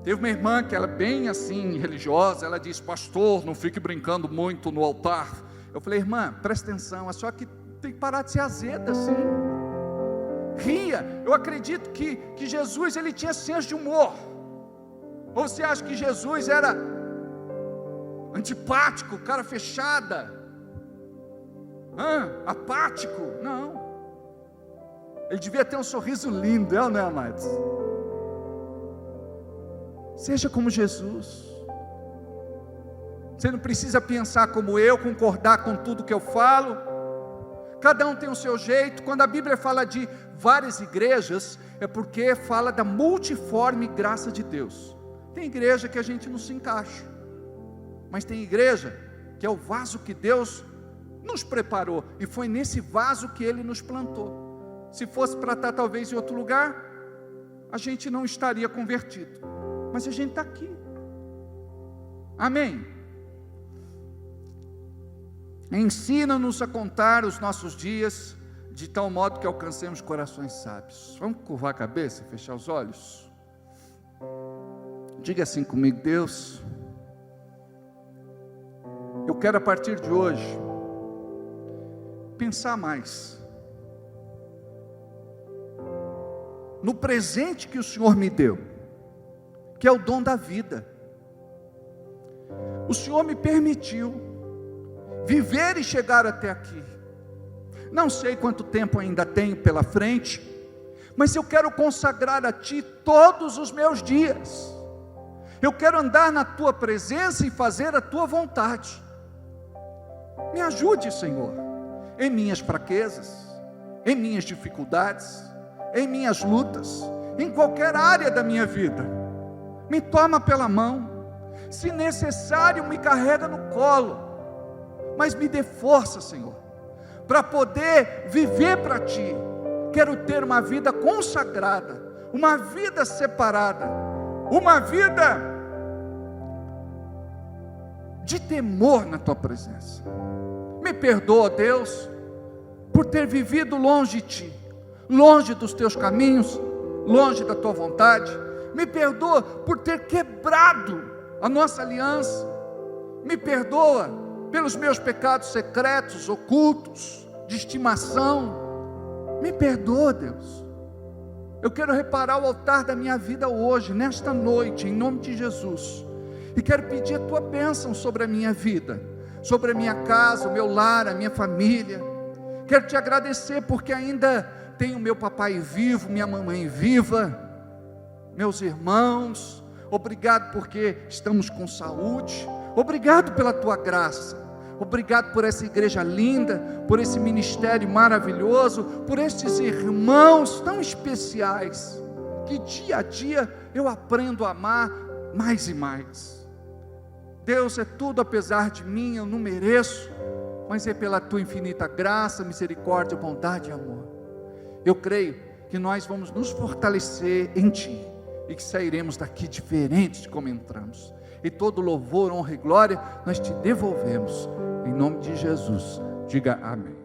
Teve uma irmã que ela é bem assim, religiosa, ela disse: pastor, não fique brincando muito no altar. Eu falei: irmã, presta atenção, é só que tem que parar de ser azeda assim. Ria. Eu acredito que Jesus, ele tinha senso de humor. Ou você acha que Jesus era antipático, cara fechada, apático? Não. Ele devia ter um sorriso lindo, é ou não é, amados? Seja como Jesus. Você não precisa pensar como eu, concordar com tudo que eu falo. Cada um tem o seu jeito. Quando a Bíblia fala de várias igrejas, é porque fala da multiforme graça de Deus. Tem igreja que a gente não se encaixa, mas tem igreja que é o vaso que Deus nos preparou, e foi nesse vaso que Ele nos plantou. Se fosse para estar talvez em outro lugar, a gente não estaria convertido, mas a gente está aqui. Amém? Ensina-nos a contar os nossos dias de tal modo que alcancemos corações sábios. Vamos curvar a cabeça, fechar os olhos? Diga assim comigo: Deus, eu quero a partir de hoje pensar mais no presente que o Senhor me deu, que é o dom da vida. O Senhor me permitiu viver e chegar até aqui. Não sei quanto tempo ainda tenho pela frente, mas eu quero consagrar a Ti todos os meus dias. Eu quero andar na Tua presença e fazer a Tua vontade. Me ajude, Senhor, em minhas fraquezas, em minhas dificuldades, em minhas lutas, em qualquer área da minha vida. Me toma pela mão, se necessário me carrega no colo, mas me dê força, Senhor, para poder viver para Ti. Quero ter uma vida consagrada, uma vida separada, uma vida de temor na Tua presença. Me perdoa, Deus, por ter vivido longe de Ti, longe dos Teus caminhos, longe da Tua vontade. Me perdoa por ter quebrado a nossa aliança. Me perdoa pelos meus pecados secretos, ocultos, de estimação. Me perdoa, Deus. Eu quero reparar o altar da minha vida hoje, nesta noite, em nome de Jesus, e quero pedir a Tua bênção sobre a minha vida, sobre a minha casa, o meu lar, a minha família. Quero Te agradecer porque ainda tenho meu papai vivo, minha mamãe viva, meus irmãos. Obrigado porque estamos com saúde. Obrigado pela Tua graça. Obrigado por essa igreja linda, por esse ministério maravilhoso, por estes irmãos tão especiais, que dia a dia eu aprendo a amar mais e mais. Deus, é tudo apesar de mim, eu não mereço, mas é pela Tua infinita graça, misericórdia, bondade e amor. Eu creio que nós vamos nos fortalecer em Ti, e que sairemos daqui diferentes de como entramos, e todo louvor, honra e glória nós Te devolvemos, em nome de Jesus. Diga amém.